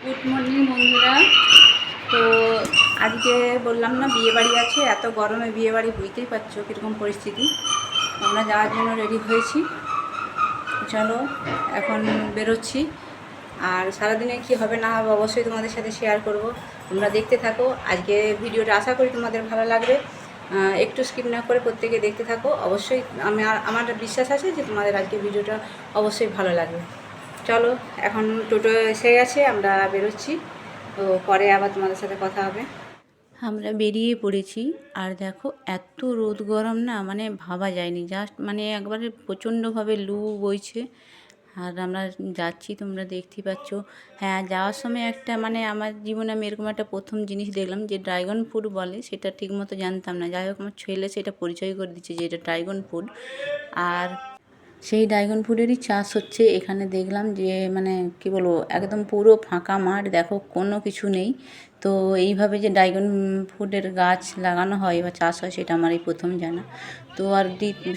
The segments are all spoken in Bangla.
গুড মর্নিং বন্ধুরা। তো আজকে বললাম না বিয়েবাড়ি আছে, এত গরমে বিয়েবাড়ি বুঝতেই পারছো কীরকম পরিস্থিতি। আমরা যাওয়ার জন্য রেডি হয়েছি, চলো এখন বেরোচ্ছি। আর সারাদিনে কি হবে না হবে অবশ্যই তোমাদের সাথে শেয়ার করব, তোমরা দেখতে থাকো। আজকে ভিডিওটা আশা করি তোমাদের ভালো লাগবে, একটু স্কিপ না করে প্রত্যেকে দেখতে থাকো। অবশ্যই আমার বিশ্বাস আছে যে তোমাদের আজকে ভিডিওটা অবশ্যই ভালো লাগবে। চলো এখন টোটো এসে গেছে, আমরা বেরোচ্ছি, তো পরে আবার তোমাদের সাথে কথা হবে। আমরা বেরিয়ে পড়েছি। আর দেখো এত রোদ গরম না, মানে ভাবা যায়নি, জাস্ট মানে একবারে প্রচণ্ডভাবে লু বইছে। আর আমরা যাচ্ছি, তোমরা দেখতেই পাচ্ছ। হ্যাঁ, যাওয়ার সময় একটা মানে আমার জীবনে আমি এরকম একটা প্রথম জিনিস দেখলাম যে ড্রাগন ফ্রুট বলে, সেটা ঠিকমতো জানতাম না। যাই হোক, আমার ছেলে সেটা পরিচয় করে দিচ্ছে যে এটা ড্রাগন ফ্রুট। আর সেই ড্রাগন ফ্রুটেরই চাষ হচ্ছে এখানে। দেখলাম যে মানে কি বলবো, একদম পুরো ফাঁকা মাঠ, দেখো কোনো কিছু নেই। তো এইভাবে যে ড্রাগন ফ্রুটের গাছ লাগানো হয় বা চাষ হয় সেটা আমার এই প্রথম জানা। তো আর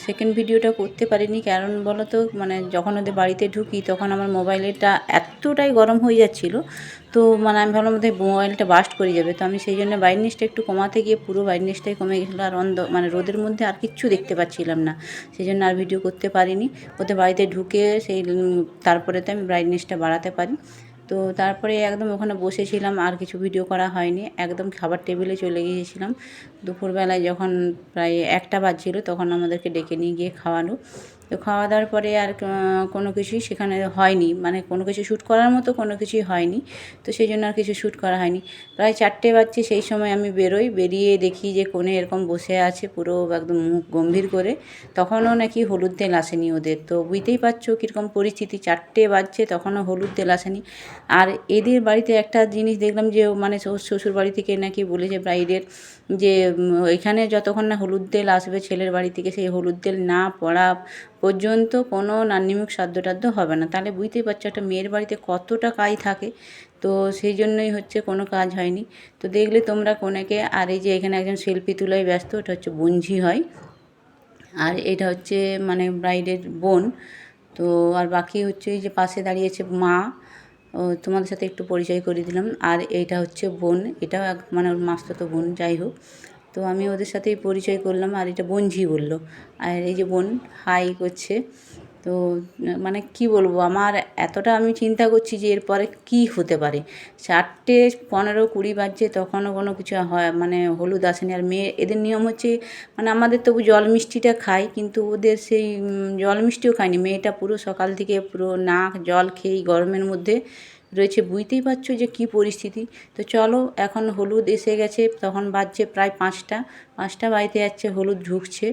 সেকেন্ড ভিডিওটা করতে পারিনি, কারণ বলো তো মানে যখন ওদের বাড়িতে ঢুকি তখন আমার মোবাইলটা এতটাই গরম হয়ে যাচ্ছিলো। তো মানে আমি ভাবলাম বোধহয় মোবাইলটা বাস্ট করে যাবে। তো আমি সেই জন্য ব্রাইটনেসটা একটু কমাতে গিয়ে পুরো ব্রাইটনেসটাই কমে গেছিলো। আর মানে রোদের মধ্যে আর কিচ্ছু দেখতে পাচ্ছিলাম না, সেই জন্য আর ভিডিও করতে পারিনি। ওদের বাড়িতে ঢুকে সেই তারপরে তো আমি ব্রাইটনেসটা বাড়াতে পারি। তো তারপরে একদম ওখানে বসেছিলাম, আর কিছু ভিডিও করা হয়নি, একদম খাবার টেবিলে চলে গিয়েছিলাম। দুপুরবেলায় যখন প্রায় 1টা বাজছিল তখন আমাদেরকে ডেকে নিয়ে গিয়ে খাওয়ালো। তো খাওয়া দাওয়ার পরে আর কোনো কিছুই সেখানে হয়নি, মানে কোনো কিছু শ্যুট করার মতো কোনো কিছুই হয়নি। তো সেই জন্য আর কিছু শ্যুট করা হয়নি। প্রায় 4টে বাজছে, সেই সময় আমি বেরিয়ে দেখি যে কোণে এরকম বসে আছে পুরো একদম মুখ গম্ভীর করে। তখনও নাকি হলুদ তেল আসেনি ওদের। তো বুঝতেই পারছো কীরকম পরিস্থিতি, 4টে বাজছে তখনও হলুদ তেল আসেনি। আর এদের বাড়িতে একটা জিনিস দেখলাম যে মানে শ্বশুর বাড়ি থেকে নাকি বলেছে ব্রাইডের যে এখানে যতক্ষণ না হলুদ তেল আসবে ছেলের বাড়ি থেকে, সেই হলুদ তেল না পড়া পর্যন্ত কোনো নান্নিমুখ সাধ্য টাধ্য হবে না। তাহলে বুঝতেই পারছো একটা মেয়ের বাড়িতে কতটা কাজ থাকে। তো সেই জন্যই হচ্ছে কোনো কাজ হয়নি। তো দেখলে তোমরা কোনেকে। আর এই যে এখানে একজন সেলফি তোলায় ব্যস্ত, ওটা হচ্ছে বোনঝি হয়। আর এটা হচ্ছে মানে ব্রাইডের বোন। তো আর বাকি হচ্ছে এই যে পাশে দাঁড়িয়েছে মা, তোমাদের সাথে একটু পরিচয় করে দিলাম। আর এইটা হচ্ছে বোন, এটাও মানে ওর মাস্তুতো বোন, যাই হোক। তো আমি ওদের সাথেই পরিচয় করলাম। আর এটা বোনঝি বললো। আর এই যে বোন হাই করছে। তো মানে কি বলবো, আমার এতটা আমি চিন্তা করছি যে এরপরে কি হতে পারে। 4:15-20 বাজছে তখনও কোনো কিছু হয় মানে হলুদ আসেনি। আর এদের নিয়ম হচ্ছে মানে আমাদের তবু জল মিষ্টিটা খাই, কিন্তু ওদের সেই জল মিষ্টিও খায়নি। মেয়েটা পুরো সকাল থেকে পুরো নাক জল খেয়েই গরমের মধ্যে রয়েছে, বুঝতেই পারছো যে কী পরিস্থিতি। তো চলো এখন হলুদ এসে গেছে, তখন বাজছে প্রায় 5টা বাড়িতে যাচ্ছে, হলুদ ঢুকছে।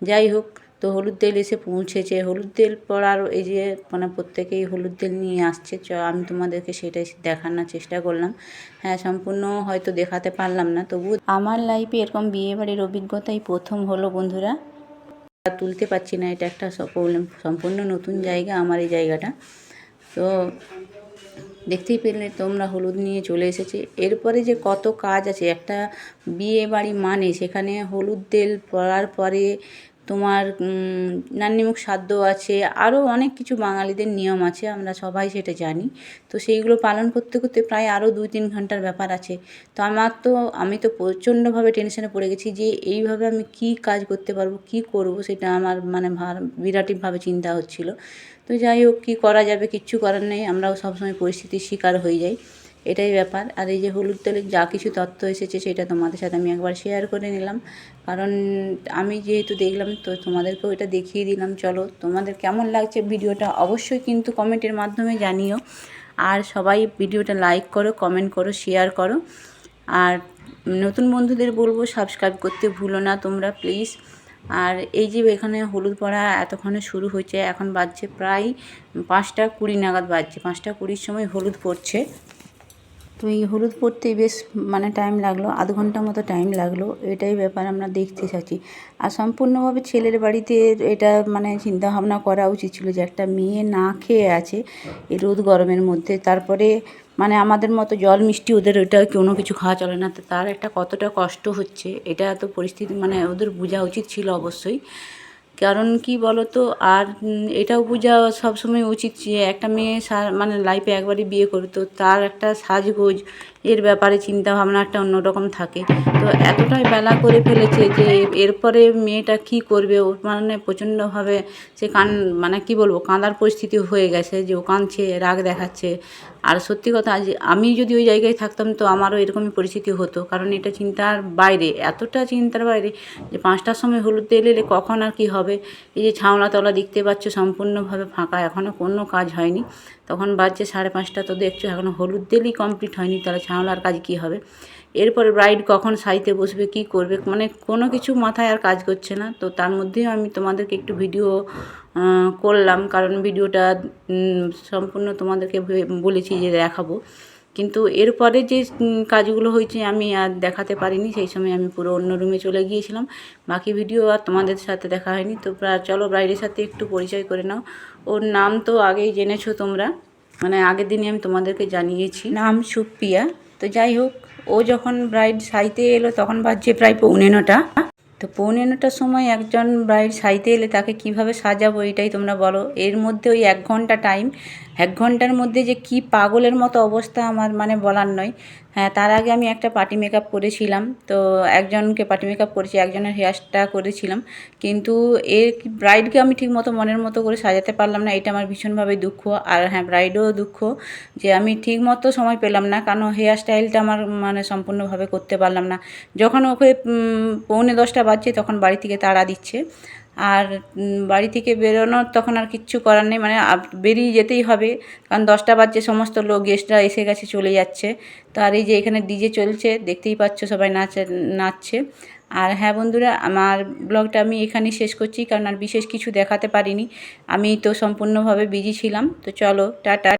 যাই হোক, তো হলুদ তেল এসে পৌঁছেছে। হলুদ তেল পড়ার এই যে মানে প্রত্যেকেই হলুদ তেল নিয়ে আসছে। আমি তোমাদেরকে সেটাই দেখানোর চেষ্টা করলাম। হ্যাঁ, সম্পূর্ণ হয়তো দেখাতে পারলাম না, তবু আমার লাইফে এরকম বিয়েবাড়ির অভিজ্ঞতাই প্রথম হলো বন্ধুরা। তুলতে পারছি না, এটা একটা প্রবলেম। সম্পূর্ণ নতুন জায়গা আমার এই জায়গাটা। তো দেখতেই পেলে তোমরা, হলুদ নিয়ে চলে এসেছে। এরপরে যে কত কাজ আছে একটা বিয়ে বাড়ি মানে, সেখানে হলুদ তেল পড়ার পরে তোমার নান্নিমুখ সাধ্য আছে, আরও অনেক কিছু বাঙালিদের নিয়ম আছে, আমরা সবাই সেটা জানি। তো সেইগুলো পালন করতে করতে প্রায় আরও 2-3 ঘন্টার ব্যাপার আছে। তো আমি তো প্রচণ্ডভাবে টেনশনে পড়ে গেছি যে এইভাবে আমি কী কাজ করতে পারবো, কী করব, সেটা আমার মানে বিরাটভাবে চিন্তা হচ্ছিল। তো যাই হোক, কী করা যাবে, কিচ্ছু করার নেই, আমরাও সবসময় পরিস্থিতির শিকার হয়ে যাই, এটাই ব্যাপার। আর এই যে হলুদ তেলের যা কিছু তথ্য এসেছে সেটা তোমাদের সাথে আমি একবার শেয়ার করে নিলাম, কারণ আমি যেহেতু দেখলাম তো তোমাদেরকেও এটা দেখিয়ে দিলাম। চলো, তোমাদের কেমন লাগছে ভিডিওটা অবশ্যই কিন্তু কমেন্টের মাধ্যমে জানিও। আর সবাই ভিডিওটা লাইক করো, কমেন্ট করো, শেয়ার করো। আর নতুন বন্ধুদের বলবো সাবস্ক্রাইব করতে ভুলো না তোমরা প্লিজ। আর এই যে এখানে হলুদ পড়া এতক্ষণে শুরু হয়েছে, এখন বাজছে প্রায় 5:20 নাগাদ বাজছে। 5:20 সময় হলুদ পড়ছে। তো এই হলুদ পড়তেই বেশ মানে টাইম লাগলো, আধ ঘন্টা মতো টাইম লাগলো। এটাই ব্যাপার, আমরা দেখতে চাচ্ছি। আর সম্পূর্ণভাবে ছেলের বাড়িতে এটা মানে চিন্তাভাবনা করা উচিত ছিল যে একটা মেয়ে না খেয়ে আছে এই রোদ গরমের মধ্যে, তারপরে মানে আমাদের মতো জল মিষ্টি ওদের ওইটা কোনো কিছু খাওয়া চলে না। তো তার একটা কতটা কষ্ট হচ্ছে, এটা তো পরিস্থিতি মানে ওদের বোঝা উচিত ছিল অবশ্যই। কারণ কি বলো তো, আর এটাও বোঝা সবসময় উচিত যে একটা মেয়ে মানে লাইফে একবারই বিয়ে করে, তো তার একটা সাজগোজ এর ব্যাপারে চিন্তা ভাবনা একটা অন্যরকম থাকে। তো এতটাই বেলা করে ফেলেছে যে এরপরে মেয়েটা কি করবে, ও মানে প্রচণ্ডভাবে সে মানে কি বলবো, কাঁদার পরিস্থিতি হয়ে গেছে, যে ও কাঁদছে, রাগ দেখাচ্ছে। আর সত্যি কথা, আজ আমি যদি ওই জায়গায় থাকতাম তো আমারও এরকমই পরিস্থিতি হতো, কারণ এটা চিন্তার বাইরে, এতটা চিন্তার বাইরে যে 5টার সময় হলুদ তেল এলে কখন আর কি হবে। এই যে ছাওলাতলা দেখতে পাচ্ছ সম্পূর্ণভাবে ফাঁকা, এখনও কোনো কাজ হয়নি। তখন বাজছে 5:30, তো দেখছো এখনও হলুদ তেলই কমপ্লিট হয়নি, তাহলে ছাওলার কাজ কি হবে। এরপরে ব্রাইড কখন সাইতে বসবে, কি করবে, মানে কোনো কিছু মাথায় আর কাজ করছে না। তো তার মধ্যেও আমি তোমাদেরকে একটু ভিডিও করলাম, কারণ ভিডিওটা সম্পূর্ণ তোমাদেরকে বলেছি যে দেখাবো, কিন্তু এরপরে যে কাজগুলো হয়েছে আমি আর দেখাতে পারিনি। সেই সময় আমি পুরো অন্য রুমে চলে গিয়েছিলাম, বাকি ভিডিও আর তোমাদের সাথে দেখা হয়নি। তো চলো ব্রাইডের সাথে একটু পরিচয় করে নাও। ওর নাম তো আগেই জেনেছো তোমরা, মানে আগের দিনই আমি তোমাদেরকে জানিয়েছি, নাম সুপ্রিয়া। তো যাই হোক, ও যখন ব্রাইড সাইতে এলো তখন বাজছে প্রায় 9:45। তো 9:45টার সময় একজন ব্রাইড সাইতে এলে তাকে কিভাবে সাজাবো এটাই তোমরা বলো। এর মধ্যে ওই 1 ঘন্টা টাইম, 1 ঘন্টার মধ্যে যে কি পাগলের মতো অবস্থা আমার, মানে বলার নয়। হ্যাঁ, তার আগে আমি একটা পার্টি মেকআপ করেছিলাম, তো একজনকে পার্টি মেকআপ করেছি, একজনের হেয়ারটা করেছিলাম, কিন্তু এর ব্রাইডকে আমি ঠিক মতো মনের মতো করে সাজাতে পারলাম না, এটা আমার ভীষণভাবে দুঃখ। আর হ্যাঁ, ব্রাইডও দুঃখ যে আমি ঠিক মতো সময় পেলাম না, কারণ হেয়ার স্টাইলটা আমার মানে সম্পূর্ণভাবে করতে পারলাম না। যখন ওকে 9:45 বাজছে তখন বাড়ি থেকে তাড়া দিচ্ছে, আর বাড়ি থেকে বেরোনোর তখন আর কিচ্ছু করার নেই, মানে বেরিয়ে যেতেই হবে, কারণ 10টা বাজছে, সমস্ত লোক গেস্টরা এসে গেছে, চলে যাচ্ছে। তো আর এই যে এখানে ডিজে চলছে, দেখতেই পাচ্ছ সবাই নাচছে। আর হ্যাঁ বন্ধুরা, আমার ব্লগটা আমি এখানেই শেষ করছি, কারণ আর বিশেষ কিছু দেখাতে পারিনি, আমি তো সম্পূর্ণভাবে বিজি ছিলাম। তো চলো, টাটা।